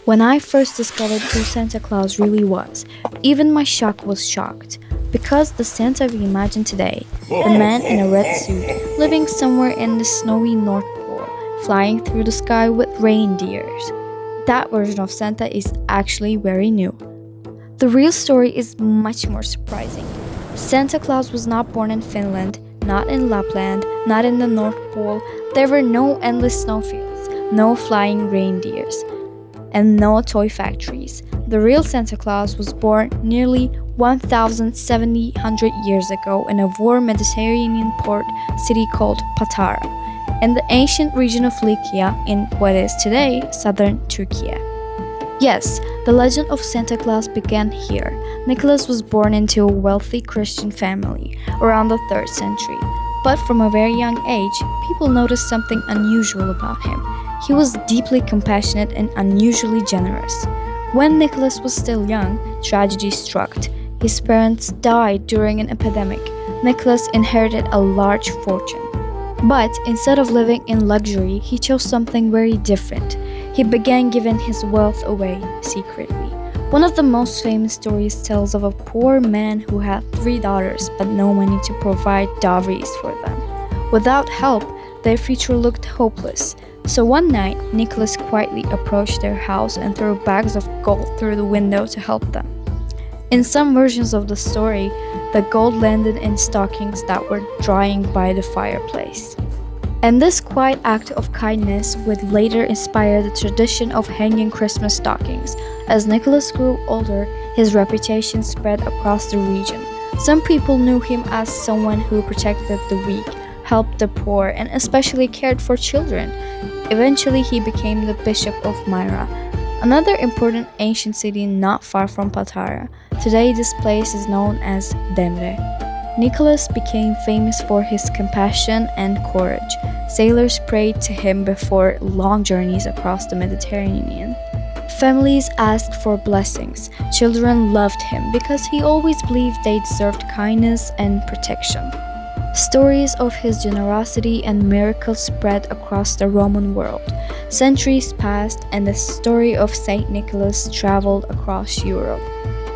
When I first discovered who Santa Claus really was, even my shock was shocked. Because the Santa we imagine today, the man in a red suit, living somewhere in the snowy North Pole, flying through the sky with reindeers, that version of Santa is actually very new. The real story is much more surprising. Santa Claus was not born in Finland, not in Lapland, not in the North Pole. There were no endless snowfields, no flying reindeers, and no toy factories. The real Santa Claus was born nearly 1,700 years ago in a warm Mediterranean port city called Patara, in the ancient region of Lycia in what is today southern Türkiye. Yes, the legend of Santa Claus began here. Nicholas was born into a wealthy Christian family around the 3rd century, but from a very young age, people noticed something unusual about him. He was deeply compassionate and unusually generous. When Nicholas was still young, tragedy struck. His parents died during an epidemic. Nicholas inherited a large fortune. But instead of living in luxury, he chose something very different. He began giving his wealth away secretly. One of the most famous stories tells of a poor man who had 3 daughters but no money to provide dowries for them. Without help, their future looked hopeless. So one night, Nicholas quietly approached their house and threw bags of gold through the window to help them. In some versions of the story, the gold landed in stockings that were drying by the fireplace. And this quiet act of kindness would later inspire the tradition of hanging Christmas stockings. As Nicholas grew older, his reputation spread across the region. Some people knew him as someone who protected the weak, helped the poor, and especially cared for children. Eventually, he became the Bishop of Myra, another important ancient city not far from Patara. Today, this place is known as Demre. Nicholas became famous for his compassion and courage. Sailors prayed to him before long journeys across the Mediterranean. Families asked for blessings. Children loved him because he always believed they deserved kindness and protection. Stories of his generosity and miracles spread across the Roman world. Centuries passed, and the story of Saint Nicholas traveled across Europe.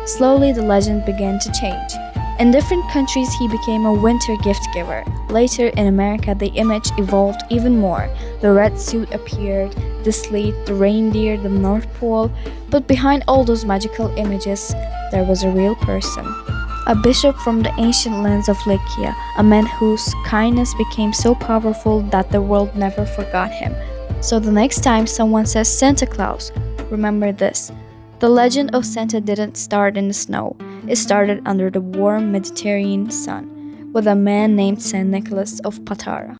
Slowly, the legend began to change. In different countries, he became a winter gift giver. Later, in America, the image evolved even more. The red suit appeared, the sleigh, the reindeer, the North Pole. But behind all those magical images, there was a real person. A bishop from the ancient lands of Lycia, a man whose kindness became so powerful that the world never forgot him. So the next time someone says Santa Claus, remember this. The legend of Santa didn't start in the snow. It started under the warm Mediterranean sun with a man named Saint Nicholas of Patara.